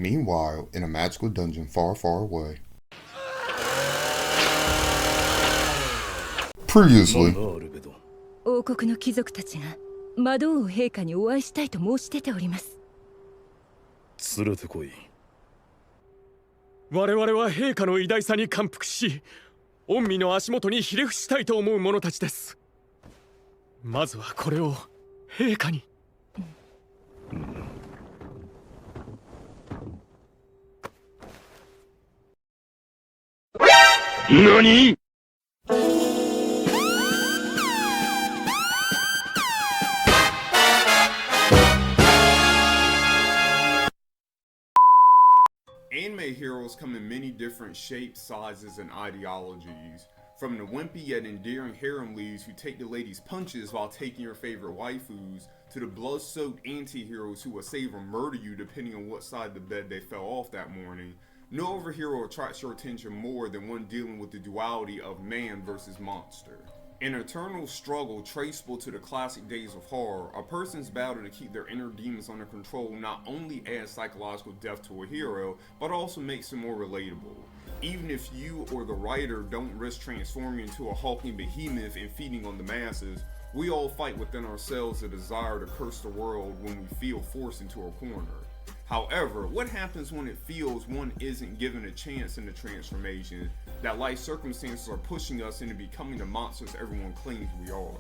Meanwhile, in a magical dungeon far, far away. Previously. 王国の貴族たちが魔導王陛下にお会いしたいと申し出ております。連れてこい。我々は陛下の偉大さに感服し、御身の足元にひれ伏したいと思う者たちです。まずはこれを陛下に。何？Anime heroes come in many different shapes, sizes, and ideologies. From the wimpy yet endearing harem leads who take the ladies' punches while taking your favorite waifus, to the blood-soaked anti-heroes who will save or murder you depending on what side of the bed they fell off that morning. No other hero attracts your attention more than one dealing with the duality of man versus monster. An eternal struggle traceable to the classic days of horror, a person's battle to keep their inner demons under control not only adds psychological depth to a hero, but also makes him more relatable. Even if you or the writer don't risk transforming into a hulking behemoth and feeding on the masses, we all fight within ourselves a desire to curse the world when we feel forced into a corner. However, what happens when it feels one isn't given a chance in the transformation, that life circumstances are pushing us into becoming the monsters everyone claims we are?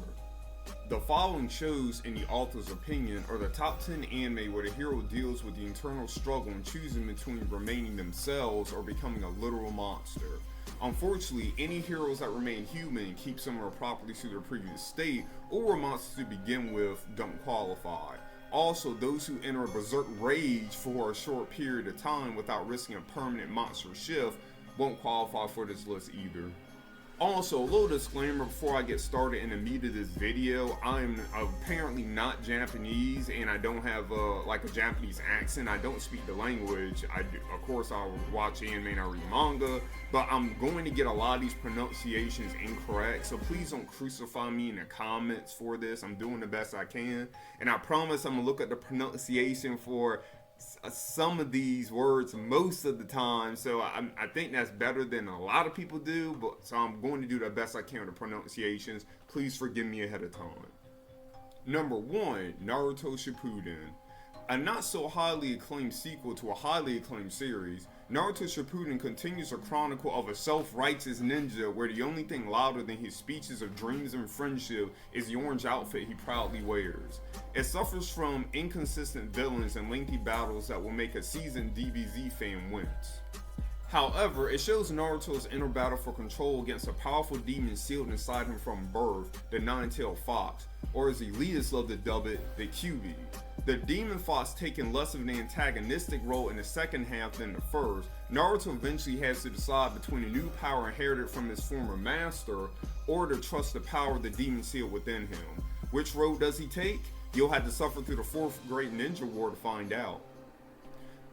The following shows, in the author's opinion, are the top 10 anime where the hero deals with the internal struggle and choosing between remaining themselves or becoming a literal monster. Unfortunately, any heroes that remain human and keep similar properties to their previous state, or were monsters to begin with, don't qualify. Also, those who enter a berserk rage for a short period of time without risking a permanent monster shift won't qualify for this list either. Also, a little disclaimer before I get started in the meat of this video. I'm apparently not Japanese and I don't have like a Japanese accent. I don't speak the language. Of course, I'll watch anime and I read manga, but I'm going to get a lot of these pronunciations incorrect. So please don't crucify me in the comments for this. I'm doing the best I can. And I promise I'm going to look at the pronunciation for some of these words most of the time, so I think that's better than a lot of people do, but so I'm going to do the best I can with the pronunciations. Please forgive me ahead of time. Number 1, Naruto Shippuden. A not so highly acclaimed sequel to a highly acclaimed series, Naruto Shippuden continues a chronicle of a self-righteous ninja where the only thing louder than his speeches of dreams and friendship is the orange outfit he proudly wears. It suffers from inconsistent villains and lengthy battles that will make a seasoned DBZ fan wince. However, it shows Naruto's inner battle for control against a powerful demon sealed inside him from birth, the Nine-Tailed Fox, or as elitists love to dub it, the QB. The demon fox taking less of an antagonistic role in the second half than the first, Naruto eventually has to decide between a new power inherited from his former master, or to trust the power of the demon sealed within him. Which road does he take? You'll have to suffer through the 4th Great Ninja War to find out.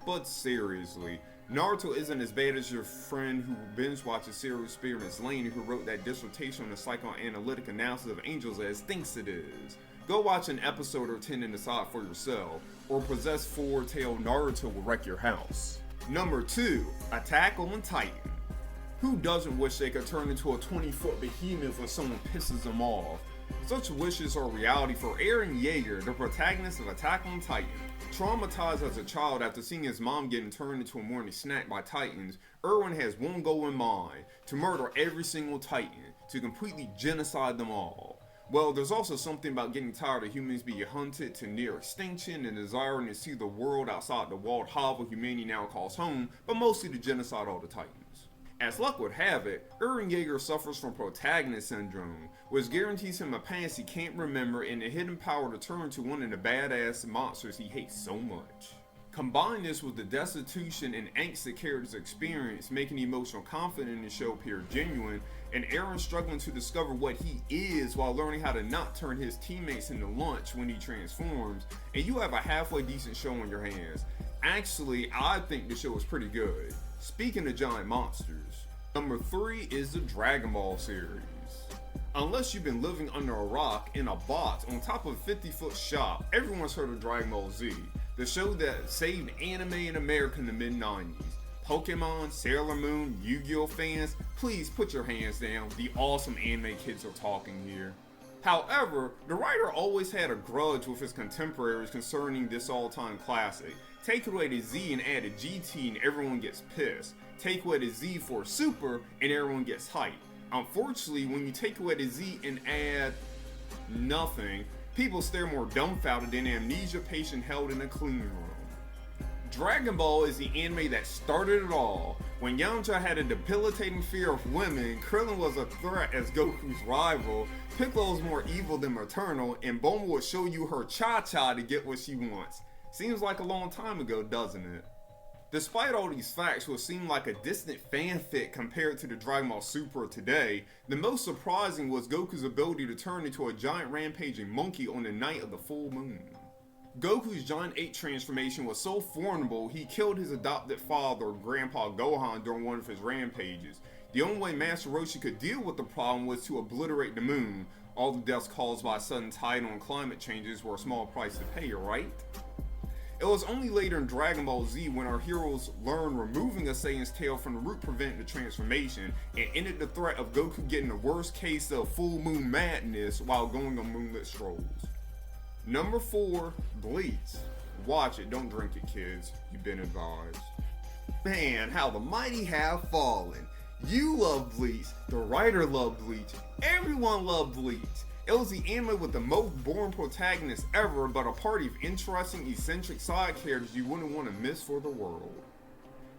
But seriously, Naruto isn't as bad as your friend who binge watches serial experiments Lane, who wrote that dissertation on the psychoanalytic analysis of angels as thinks it is. Go watch an episode or 10 and decide for yourself, or possess 4-tailed Naruto will wreck your house. Number 2, Attack on Titan. Who doesn't wish they could turn into a 20-foot behemoth when someone pisses them off? Such wishes are reality for Eren Yeager, the protagonist of Attack on Titan. Traumatized as a child after seeing his mom getting turned into a morning snack by Titans, Erwin has one goal in mind: to murder every single Titan, to completely genocide them all. Well, there's also something about getting tired of humans being hunted to near extinction and desiring to see the world outside the walled hovel humanity now calls home, but mostly to genocide all the Titans. As luck would have it, Eren Yeager suffers from protagonist syndrome, which guarantees him a past he can't remember and a hidden power to turn to one of the badass monsters he hates so much. Combine this with the destitution and angst the characters experience, making the emotional confidence in the show appear genuine, and Eren struggling to discover what he is while learning how to not turn his teammates into lunch when he transforms, and you have a halfway decent show on your hands. Actually, I think the show is pretty good. Speaking of giant monsters, number 3 is the Dragon Ball series. Unless you've been living under a rock in a box on top of a 50-foot shop, everyone's heard of Dragon Ball Z. the show that saved anime in America in the mid-90s. Pokemon, Sailor Moon, Yu-Gi-Oh fans, please put your hands down. The awesome anime kids are talking here. However, the writer always had a grudge with his contemporaries concerning this all-time classic. Take away the Z and add a GT and everyone gets pissed. Take away the Z for Super and everyone gets hyped. Unfortunately, when you take away the Z and add nothing, people stare more dumbfounded than an amnesia patient held in a clean room. Dragon Ball is the anime that started it all. When Yamcha had a debilitating fear of women, Krillin was a threat as Goku's rival, Piccolo's more evil than maternal, and Bulma would show you her cha-cha to get what she wants. Seems like a long time ago, doesn't it? Despite all these facts which seem like a distant fanfic compared to the Dragon Ball Super of today, the most surprising was Goku's ability to turn into a giant rampaging monkey on the night of the full moon. Goku's Giant Ape transformation was so formidable he killed his adopted father, Grandpa Gohan, during one of his rampages. The only way Master Roshi could deal with the problem was to obliterate the moon. All the deaths caused by sudden tidal and climate changes were a small price to pay, right? It was only later in Dragon Ball Z when our heroes learned removing a Saiyan's tail from the root prevented the transformation and ended the threat of Goku getting the worst case of full moon madness while going on moonlit strolls. Number 4, Bleach. Watch it, don't drink it, kids. You've been advised. Man, how the mighty have fallen. You love Bleach, the writer loved Bleach, everyone loved Bleach. It was the anime with the most boring protagonist ever, but a party of interesting, eccentric side characters you wouldn't want to miss for the world.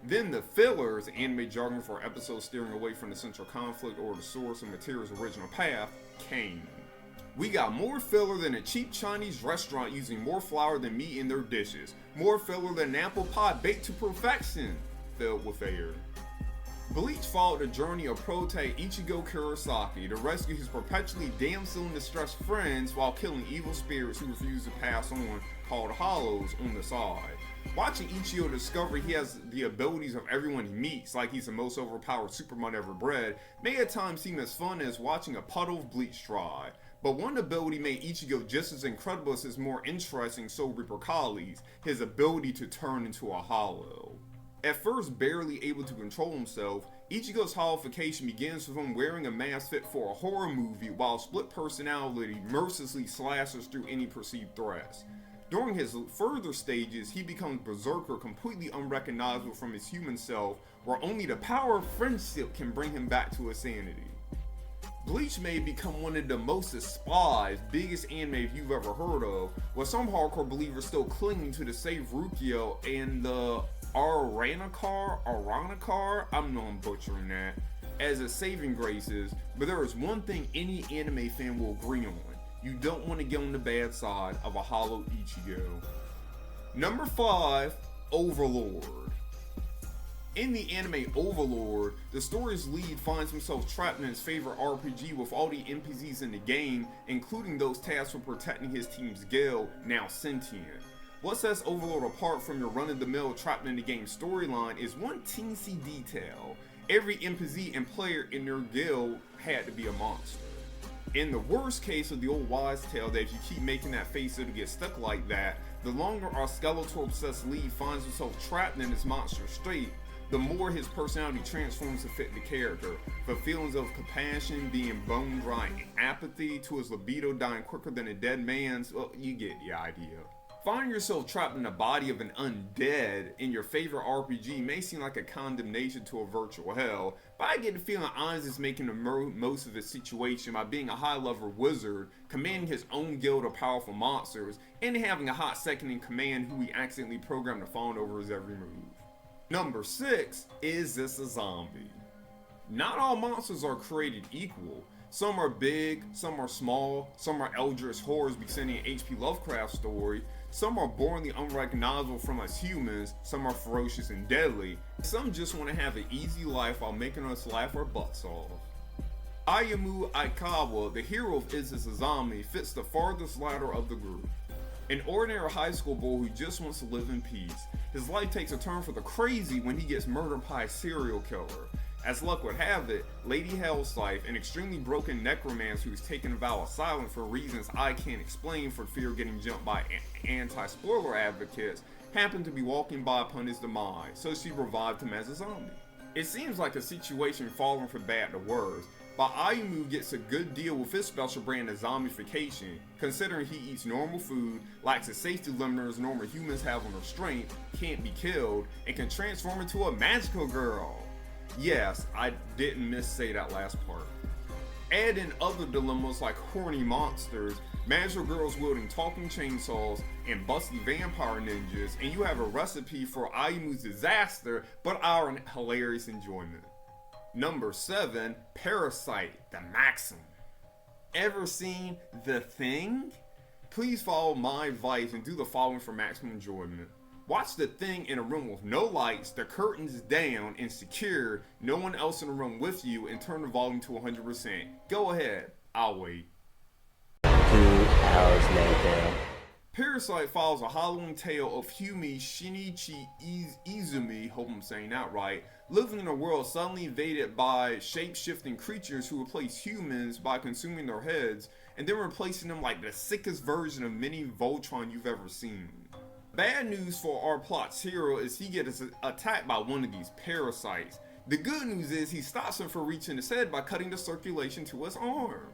Then the fillers, anime jargon for episodes steering away from the central conflict or the source of material's original path, came. We got more filler than a cheap Chinese restaurant using more flour than meat in their dishes. More filler than an apple pie baked to perfection, filled with air. Bleach followed the journey of protege Ichigo Kurosaki to rescue his perpetually damsel in distress friends while killing evil spirits who refuse to pass on, called Hollows, on the side. Watching Ichigo discover he has the abilities of everyone he meets, like he's the most overpowered Superman ever bred, may at times seem as fun as watching a puddle of bleach dry. But one ability made Ichigo just as incredible as his more interesting Soul Reaper colleagues, his ability to turn into a hollow. At first barely able to control himself, Ichigo's hollowification begins with him wearing a mask fit for a horror movie while split personality mercilessly slashes through any perceived threats. During his further stages, he becomes Berserker, completely unrecognizable from his human self, where only the power of friendship can bring him back to his sanity. Bleach may become one of the most despised, biggest anime you've ever heard of, with some hardcore believers still clinging to the Save Rukyo and the Aranakar, I'm butchering that, as its saving graces, but there is one thing any anime fan will agree on. You don't want to get on the bad side of a hollow Ichigo. Number 5, Overlord. In the anime Overlord, the story's lead finds himself trapped in his favorite RPG with all the NPCs in the game, including those tasked with protecting his team's guild, now sentient. What sets Overlord apart from your run-of-the-mill trapped in the game storyline is one teensy detail. Every NPC and player in their guild had to be a monster. In the worst case of the old wise tale that if you keep making that face it'll get stuck like that, the longer our Skeletor-obsessed lead finds himself trapped in his monster state, the more his personality transforms to fit the character, from feelings of compassion being bone dry and apathy to his libido dying quicker than a dead man's. Well, you get the idea. Finding yourself trapped in the body of an undead in your favorite RPG may seem like a condemnation to a virtual hell, but I get the feeling Ainz is making the most of his situation by being a high-level wizard, commanding his own guild of powerful monsters, and having a hot second in command who he accidentally programmed to fawn over his every move. Number 6, is this a zombie? Not all monsters are created equal. Some are big, some are small, some are eldritch horrors beginning an H.P. Lovecraft story, some are boringly unrecognizable from us humans, some are ferocious and deadly, some just want to have an easy life while making us laugh our butts off. Ayumu Aikawa, the hero of Is This a Zombie, fits the farthest ladder of the group. An ordinary high school boy who just wants to live in peace. His life takes a turn for the crazy when he gets murdered by a serial killer. As luck would have it, Lady Hellscythe, an extremely broken necromancer who's taken a vow of silence for reasons I can't explain for fear of getting jumped by anti-spoiler advocates, happened to be walking by upon his demise, so she revived him as a zombie. It seems like a situation falling from bad to worse, but Ayumu gets a good deal with his special brand of zombification, considering he eats normal food, lacks the safety limiters normal humans have on restraint, can't be killed, and can transform into a magical girl. Yes, I didn't missay that last part. Add in other dilemmas like horny monsters, magical girls wielding talking chainsaws, and busty vampire ninjas, and you have a recipe for Ayumu's disaster, but our hilarious enjoyment. Number 7, Parasite, the Maxim. Ever seen The Thing? Please follow my advice and do the following for maximum enjoyment. Watch The Thing in a room with no lights, the curtains down and secured, no one else in the room with you, and turn the volume to 100%. Go ahead, I'll wait. 2 hours later. Parasite follows a harrowing tale of Humi Shinichi Izumi, hope I'm saying that right, living in a world suddenly invaded by shape-shifting creatures who replace humans by consuming their heads, and then replacing them like the sickest version of mini Voltron you've ever seen. Bad news for our plot's hero is he gets attacked by one of these parasites. The good news is he stops him from reaching his head by cutting the circulation to his arm.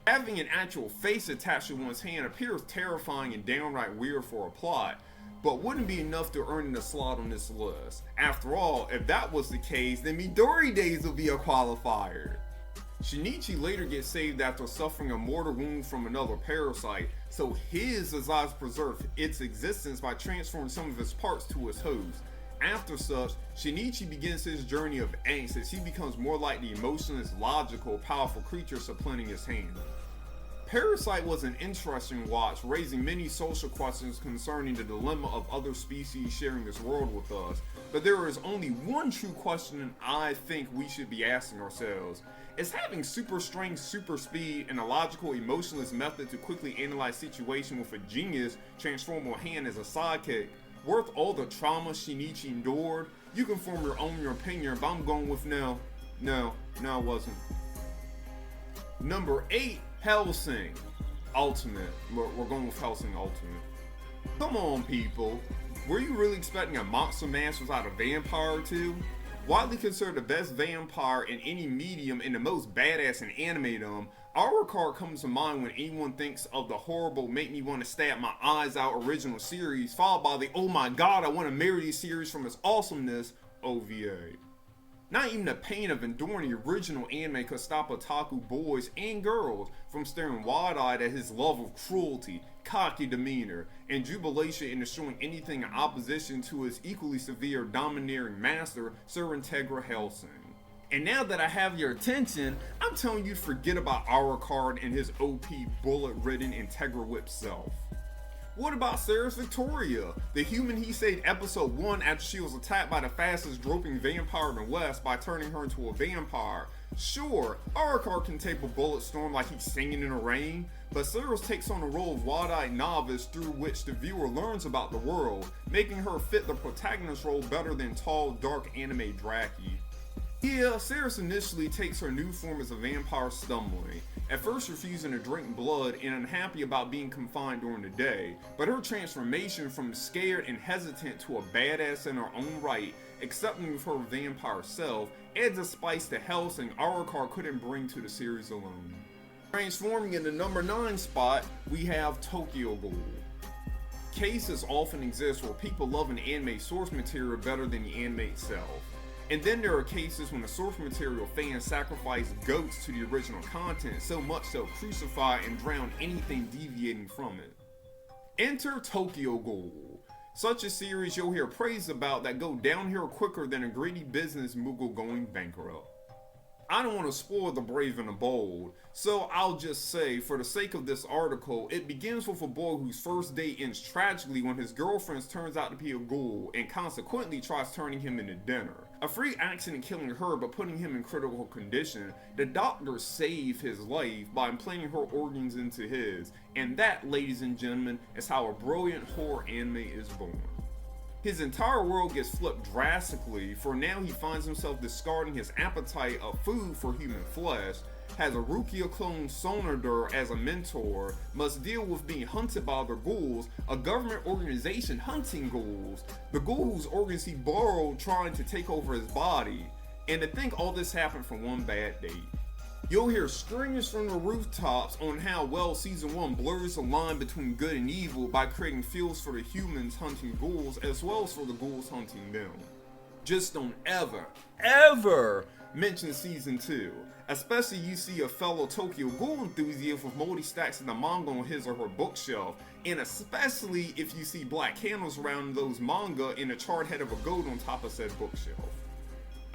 Having an actual face attached to one's hand appears terrifying and downright weird for a plot, but wouldn't be enough to earn a slot on this list. After all, if that was the case, then Midori Days would be a qualifier. Shinichi later gets saved after suffering a mortal wound from another parasite, so his desires preserve its existence by transferring some of his parts to his host. After such, Shinichi begins his journey of angst as he becomes more like the emotionless, logical, powerful creature supplanting his hand. Parasite was an interesting watch, raising many social questions concerning the dilemma of other species sharing this world with us, but there is only one true question I think we should be asking ourselves. Is having super strength, super speed, and a logical, emotionless method to quickly analyze situation with a genius, transformable hand as a sidekick worth all the trauma Shinichi endured? You can form your own opinion, but I'm going with no. No, it wasn't. Number 8, Hellsing Ultimate. We're going with Hellsing Ultimate. Come on, people. Were you really expecting a Monster Mash without a vampire too? Widely considered the best vampire in any medium and the most badass in animedom, Alucard comes to mind when anyone thinks of the horrible make me want to stab my eyes out original series, followed by the oh my god I want to marry this series from its awesomeness OVA. Not even the pain of enduring the original anime could stop otaku boys and girls from staring wide-eyed at his love of cruelty, cocky demeanor, and jubilation in destroying anything in opposition to his equally severe domineering master, Sir Integra Hellsing. And now that I have your attention, I'm telling you to forget about Alucard and his OP bullet-ridden Integra Whip self. What about Ceres Victoria, the human he saved episode 1 after she was attacked by the fastest groping vampire in the West by turning her into a vampire? Sure, Alucard can tape a bullet storm like he's singing in the rain, but Ceres takes on the role of wide-eyed novice through which the viewer learns about the world, making her fit the protagonist role better than tall, dark anime Draki. Yeah, Ceres initially takes her new form as a vampire stumbling, at first refusing to drink blood and unhappy about being confined during the day, but her transformation from scared and hesitant to a badass in her own right, accepting of her vampire self, adds a spice to Hellsing Alucard couldn't bring to the series alone. Transforming in the number 9 spot, we have Tokyo Ghoul. Cases often exist where people love an anime source material better than the anime itself. And then there are cases when the source material fans sacrifice goats to the original content, so much so crucify and drown anything deviating from it. Enter Tokyo Ghoul, such a series you'll hear praise about that go downhill quicker than a greedy business mogul going bankrupt. I don't want to spoil the brave and the bold, so I'll just say, for the sake of this article, it begins with a boy whose first day ends tragically when his girlfriend turns out to be a ghoul and consequently tries turning him into dinner. A freak accident killing her but putting him in critical condition, the doctors save his life by implanting her organs into his, and that, ladies and gentlemen, is how a brilliant horror anime is born. His entire world gets flipped drastically, for now he finds himself discarding his appetite of food for human flesh, has a Rukia clone Sonardur as a mentor, must deal with being hunted by other ghouls, a government organization hunting ghouls, the ghoul whose organs he borrowed trying to take over his body, and to think all this happened from one bad date. You'll hear screams from the rooftops on how well Season 1 blurs the line between good and evil by creating fields for the humans hunting ghouls as well as for the ghouls hunting them. Just don't ever mention Season 2, especially you see a fellow Tokyo Ghoul enthusiast with moldy stacks of the manga on his or her bookshelf, and especially if you see black candles around those manga and a charred head of a goat on top of said bookshelf.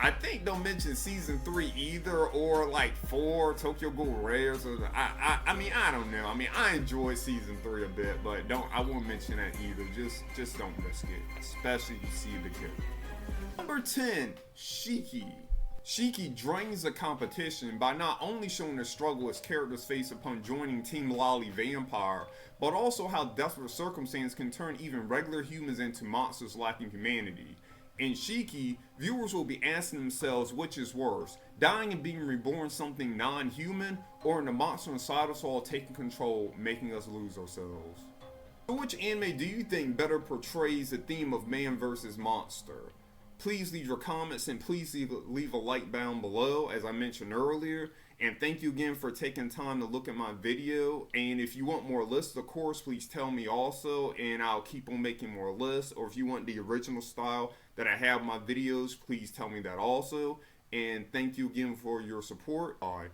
I think don't mention Season 3 either, or like 4 Tokyo Ghoul Rares, or I mean, I don't know. I mean, I enjoy Season 3 a bit, but I won't mention that either. Just don't risk it, especially if you see the kid. Number 10, Shiki. Shiki drains the competition by not only showing the struggle his characters face upon joining Team Lolly Vampire, but also how desperate circumstance can turn even regular humans into monsters lacking humanity. In Shiki, viewers will be asking themselves which is worse, dying and being reborn something non-human, or in the monster inside us all taking control, making us lose ourselves. So which anime do you think better portrays the theme of man versus monster? Please leave your comments and please leave a like down below, as I mentioned earlier. And thank you again for taking time to look at my video. And if you want more lists, of course, please tell me also, and I'll keep on making more lists. Or if you want the original style that I have my videos, please tell me that also. And thank you again for your support. Bye.